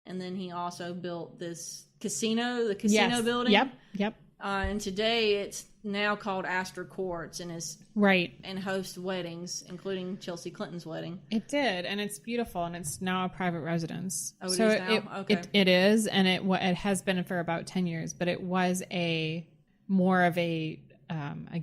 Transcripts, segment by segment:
And then he also built this the casino building. Yep. And today it's now called Astor Courts and is and hosts weddings, including Chelsea Clinton's wedding. It did, and it's beautiful, and it's now a private residence. Oh, it is now? It is, and it has been for about 10 years, but it was more of a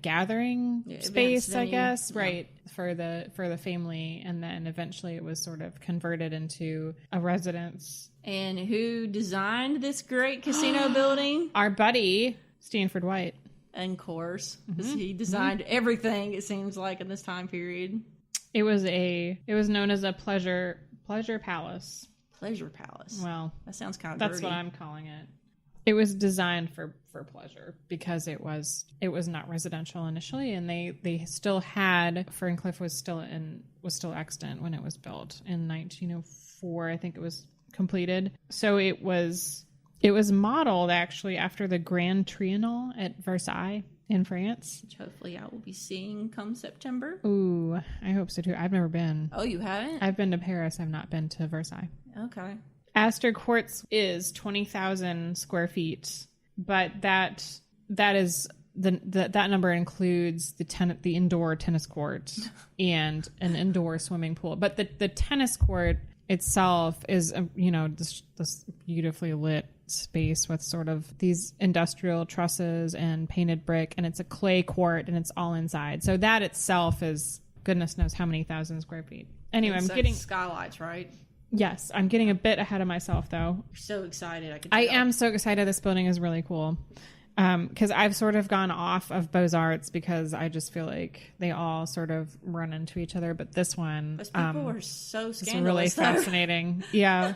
gathering space, I guess, for the family, and then eventually it was sort of converted into a residence. And who designed this great casino building? Our buddy Stanford White. And of course, he designed everything, it seems like, in this time period. It was known as a pleasure palace. Pleasure palace. Well, that sounds kind of that's dirty. what I'm calling it. It was designed for pleasure because it was not residential initially, and they still had Ferncliff was still extant when it was built in 1904. I think it was completed. So it was modeled actually after the Grand Triennale at Versailles in France, which hopefully I will be seeing come September. Ooh, I hope so too. I've never been. Oh, you haven't? I've been to Paris. I've not been to Versailles. Okay. Astor Courts is 20,000 square feet, but that number includes the indoor tennis court and an indoor swimming pool. But the tennis court itself is this beautifully lit space with sort of these industrial trusses and painted brick, and it's a clay court and it's all inside. So that itself is goodness knows how many thousand square feet. Anyway, I'm getting skylights, right? Yes, I'm getting a bit ahead of myself, though. You're so excited. I am so excited. This building is really cool. Because I've sort of gone off of Beaux-Arts because I just feel like they all sort of run into each other. But this one... Those people are so scandalous. It's really fascinating. Yeah.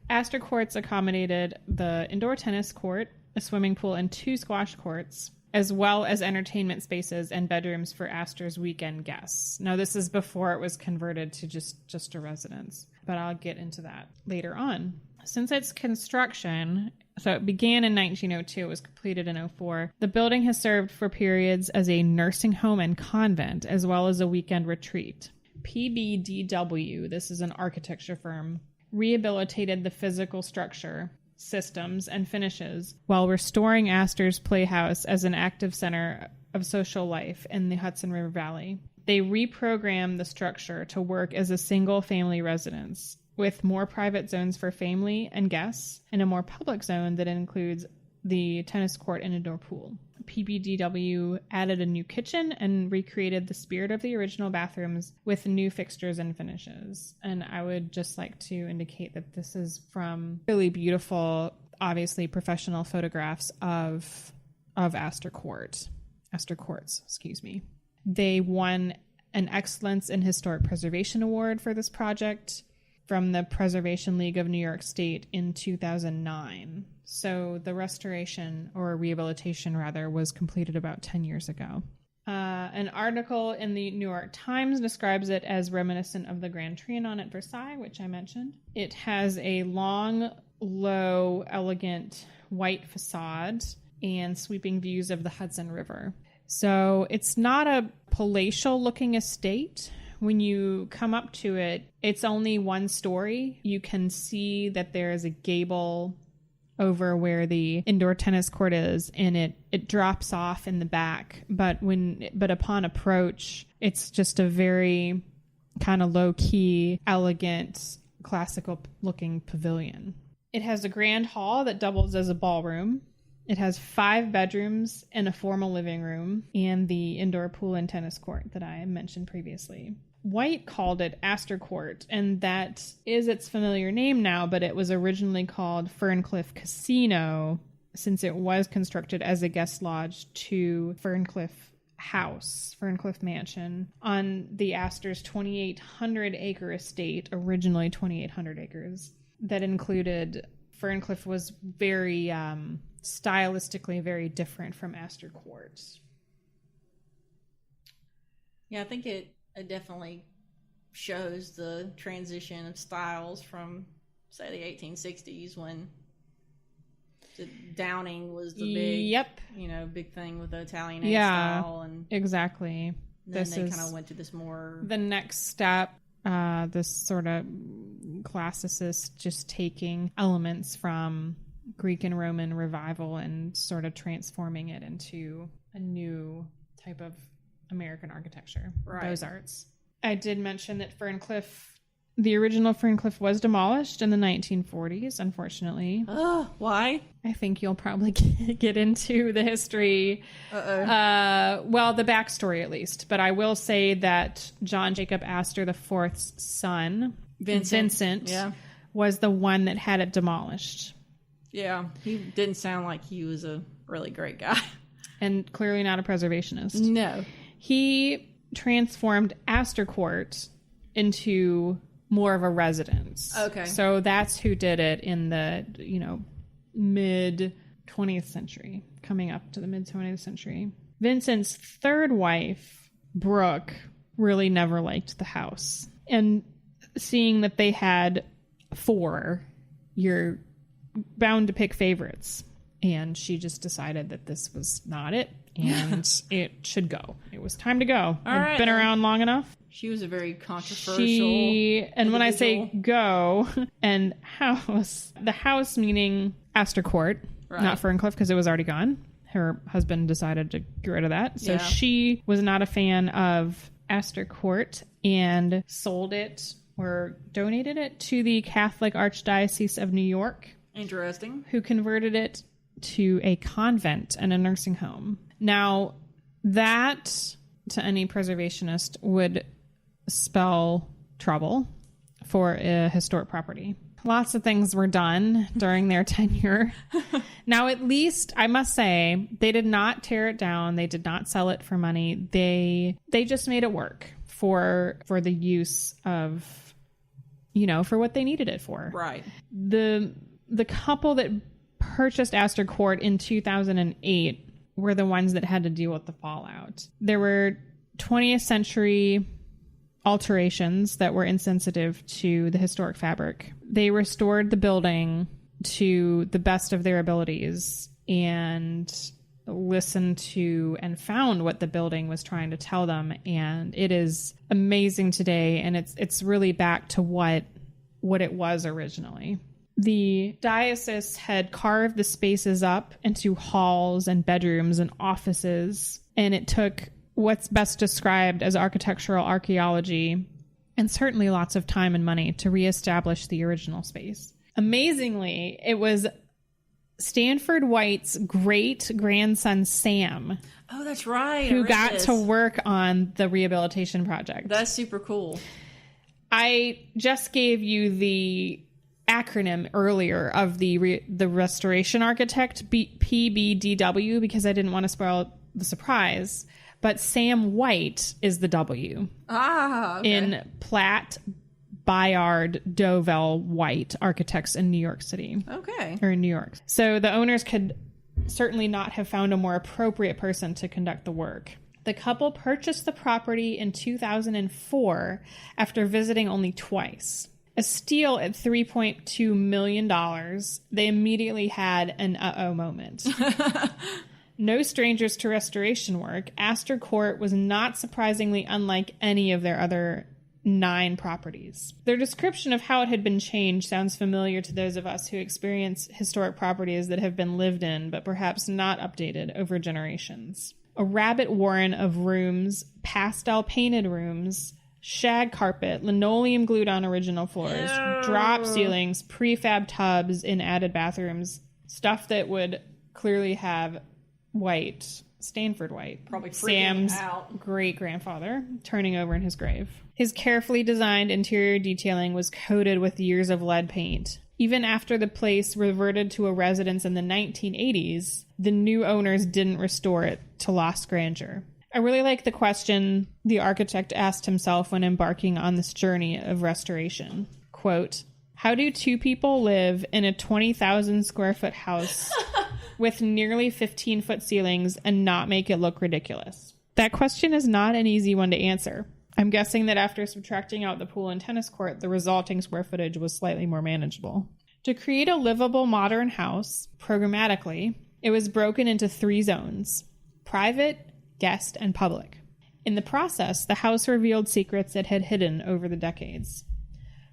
Astor Courts accommodated the indoor tennis court, a swimming pool, and 2 squash courts, as well as entertainment spaces and bedrooms for Astor's weekend guests. Now, this is before it was converted to just a residence, but I'll get into that later on. Since its construction, so it began in 1902, it was completed in 2004, the building has served for periods as a nursing home and convent, as well as a weekend retreat. PBDW, this is an architecture firm, rehabilitated the physical structure, systems, and finishes while restoring Astor's Playhouse as an active center of social life in the Hudson River Valley. They reprogrammed the structure to work as a single-family residence, with more private zones for family and guests, and a more public zone that includes the tennis court and indoor pool. PBDW added a new kitchen and recreated the spirit of the original bathrooms with new fixtures and finishes. And I would just like to indicate that this is from really beautiful, obviously professional photographs of Astor Courts, excuse me. They won an Excellence in Historic Preservation Award for this project from the Preservation League of New York State in 2009. So the restoration, or rehabilitation rather, was completed about 10 years ago. An article in the New York Times describes it as reminiscent of the Grand Trianon at Versailles, which I mentioned. It has a long, low, elegant white facade and sweeping views of the Hudson River. So it's not a palatial looking estate. When you come up to it, it's only one story. You can see that there is a gable over where the indoor tennis court is, and it drops off in the back. But upon approach, it's just a very kind of low-key, elegant, classical-looking pavilion. It has a grand hall that doubles as a ballroom. It has 5 bedrooms and a formal living room, and the indoor pool and tennis court that I mentioned previously. White called it Astor Court, and that is its familiar name now, but it was originally called Ferncliff Casino, since it was constructed as a guest lodge to Ferncliff House, Ferncliff Mansion, on the Astor's 2,800-acre estate, originally 2,800 acres, that included... Ferncliff was very, stylistically very different from Astor Court. Yeah, I think it definitely shows the transition of styles from, say, the 1860s when the Downing was the big thing with the Italian style. And exactly. then they kind of went to this more... The next step this sort of classicist, just taking elements from Greek and Roman revival and sort of transforming it into a new type of American architecture, Beaux-Arts. I did mention that the original Ferncliff was demolished in the 1940s, unfortunately. Why? I think you'll probably get into the history. Well, the backstory at least. But I will say that John Jacob Astor IV's son, Vincent was the one that had it demolished. Yeah, he didn't sound like he was a really great guy. And clearly not a preservationist. No. He transformed Astor Court into more of a residence. Okay. So that's who did it in the, mid 20th century, coming up to the mid 20th century. Vincent's third wife, Brooke, really never liked the house. And seeing that they had 4, you're bound to pick favorites. And she just decided that this was not it, and it should go. It was time to go. I've been around long enough. She was a very controversial and when I say go and house, the house meaning Astor Court, not Ferncliff, because it was already gone. Her husband decided to get rid of that. So she was not a fan of Astor Court and sold it or donated it to the Catholic Archdiocese of New York. Interesting. Who converted it to a convent and a nursing home. Now, that, to any preservationist, would spell trouble for a historic property. Lots of things were done during their tenure. Now, at least, I must say, they did not tear it down. They did not sell it for money. They just made it work for the use of, for what they needed it for. Right. The couple that purchased Astor Court in 2008 were the ones that had to deal with the fallout. There were 20th century alterations that were insensitive to the historic fabric. They restored the building to the best of their abilities and listened to and found what the building was trying to tell them. And it is amazing today. And it's really back to what it was originally. The diocese had carved the spaces up into halls and bedrooms and offices, and it took what's best described as architectural archaeology and certainly lots of time and money to reestablish the original space. Amazingly, it was Stanford White's great-grandson, Sam. Oh, that's right. Who got to work on the rehabilitation project. That's super cool. I just gave you the acronym earlier of the restoration architect, PBDW, because I didn't want to spoil the surprise. But Sam White is the W. Okay. In Platt, Bayard, Dovell, White Architects in New York City. Okay. Or in New York. So the owners could certainly not have found a more appropriate person to conduct the work. The couple purchased the property in 2004 after visiting only twice. A steal at $3.2 million, they immediately had an uh-oh moment. No strangers to restoration work, Astor Court was not surprisingly unlike any of their other 9 properties. Their description of how it had been changed sounds familiar to those of us who experience historic properties that have been lived in, but perhaps not updated over generations. A rabbit warren of rooms, pastel-painted rooms, shag carpet, linoleum glued on original floors, drop ceilings, prefab tubs in added bathrooms, stuff that would clearly have Stanford White, probably Sam's great-grandfather, turning over in his grave. His carefully designed interior detailing was coated with years of lead paint. Even after the place reverted to a residence in the 1980s, the new owners didn't restore it to lost grandeur. I really like the question the architect asked himself when embarking on this journey of restoration. Quote, how do 2 people live in a 20,000 square foot house with nearly 15-foot ceilings and not make it look ridiculous? That question is not an easy one to answer. I'm guessing that after subtracting out the pool and tennis court, the resulting square footage was slightly more manageable. To create a livable modern house, programmatically, it was broken into 3 zones: private, guest, and public. In the process, the house revealed secrets it had hidden over the decades.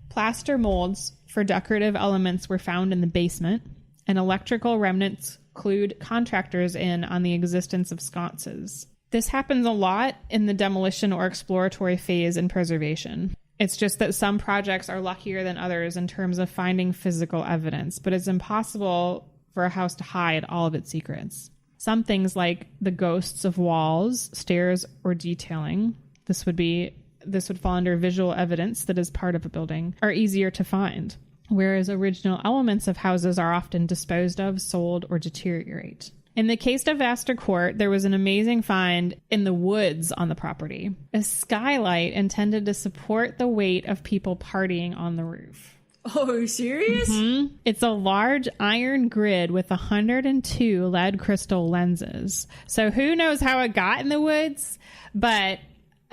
Plaster molds for decorative elements were found in the basement, and electrical remnants clued contractors in on the existence of sconces. This happens a lot in the demolition or exploratory phase in preservation. It's just that some projects are luckier than others in terms of finding physical evidence, but it's impossible for a house to hide all of its secrets. Some things like the ghosts of walls, stairs, or detailing, this would fall under visual evidence that is part of a building, are easier to find, whereas original elements of houses are often disposed of, sold, or deteriorate. In the case of Astor Court, there was an amazing find in the woods on the property. A skylight intended to support the weight of people partying on the roof. Oh, are you serious? Mm-hmm. It's a large iron grid with 102 lead crystal lenses. So who knows how it got in the woods, but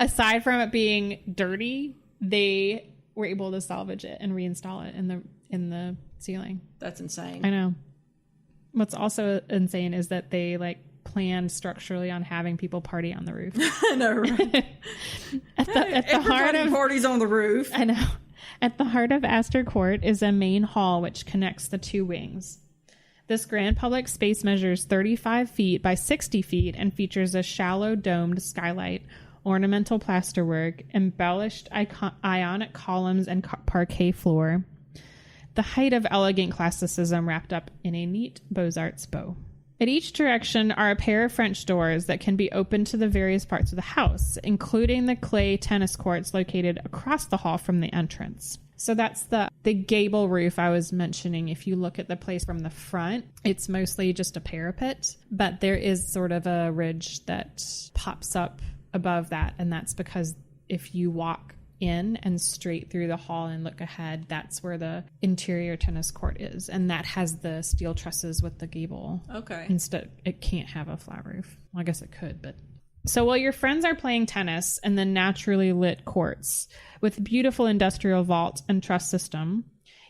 aside from it being dirty, they were able to salvage it and reinstall it in the ceiling. That's insane. I know. What's also insane is that they planned structurally on having people party on the roof. I know, right? at the heart of parties on the roof. I know. At the heart of Astor Court is a main hall which connects the two wings. This grand public space measures 35 feet by 60 feet and features a shallow domed skylight, ornamental plasterwork, embellished ionic columns, and parquet floor. The height of elegant classicism wrapped up in a neat Beaux-Arts bow. At each direction are a pair of French doors that can be opened to the various parts of the house, including the clay tennis courts located across the hall from the entrance. So that's the gable roof I was mentioning. If you look at the place from the front, it's mostly just a parapet, but there is sort of a ridge that pops up above that, and that's because if you walk in and straight through the hall and look ahead, that's where the interior tennis court is, and that has the steel trusses with the gable. Okay. Instead, it can't have a flat roof. Well, I guess it could, but... So while your friends are playing tennis in the naturally lit courts with beautiful industrial vault and truss system,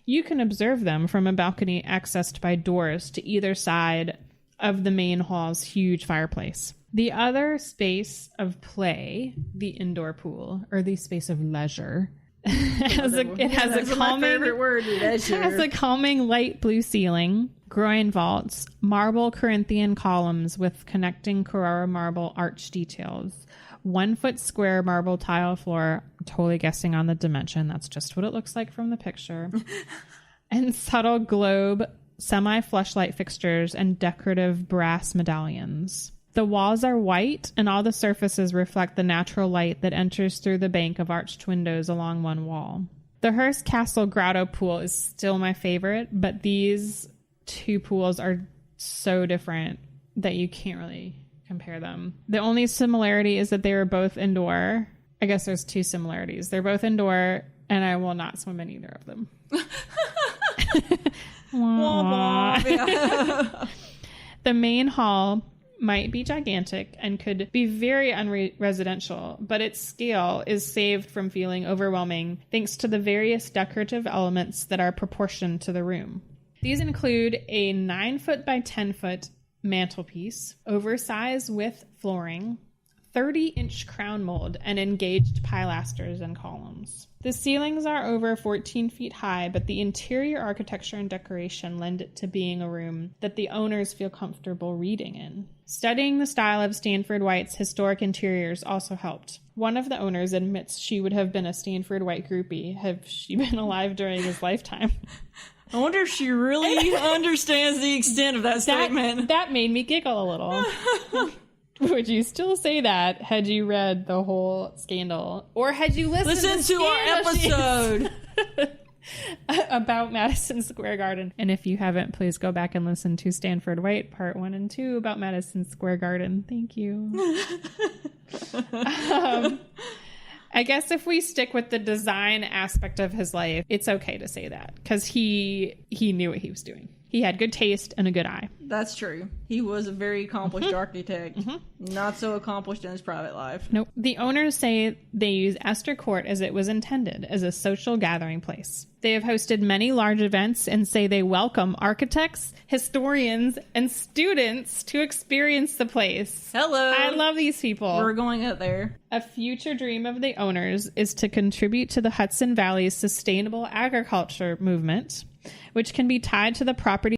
you can observe them from a balcony accessed by doors to either side of the main hall's huge fireplace. The other space of play, the indoor pool, or the space of leisure, has a calming light blue ceiling, groin vaults, marble Corinthian columns with connecting Carrara marble arch details, 1 foot square marble tile floor, I'm totally guessing on the dimension, that's just what it looks like from the picture, and subtle globe, semi-flushlight fixtures, and decorative brass medallions. The walls are white, and all the surfaces reflect the natural light that enters through the bank of arched windows along one wall. The Hearst Castle Grotto pool is still my favorite, but these two pools are so different that you can't really compare them. The only similarity is that they were both indoor. I guess there's two similarities. They're both indoor, and I will not swim in either of them. The main hall might be gigantic and could be very unresidential, but its scale is saved from feeling overwhelming thanks to the various decorative elements that are proportioned to the room. These include a 9 foot by 10 foot mantelpiece, oversized with flooring, 30-inch crown mold, and engaged pilasters and columns. The ceilings are over 14 feet high, but the interior architecture and decoration lend it to being a room that the owners feel comfortable reading in. Studying the style of Stanford White's historic interiors also helped. One of the owners admits she would have been a Stanford White groupie had she been alive during his lifetime. I wonder if she really understands the extent of that statement. That made me giggle a little. Would you still say that had you read the whole scandal? Or had you listened to our episode about Madison Square Garden? And if you haven't, please go back and listen to Stanford White Part 1 and 2 about Madison Square Garden. Thank you. I guess if we stick with the design aspect of his life, it's okay to say that because he knew what he was doing. He had good taste and a good eye. That's true. He was a very accomplished architect. Not so accomplished in his private life. Nope. The owners say they use Astor Court as it was intended, as a social gathering place. They have hosted many large events and say they welcome architects, historians, and students to experience the place. Hello. I love these people. We're going up there. A future dream of the owners is to contribute to the Hudson Valley's sustainable agriculture movement, which can be tied to the property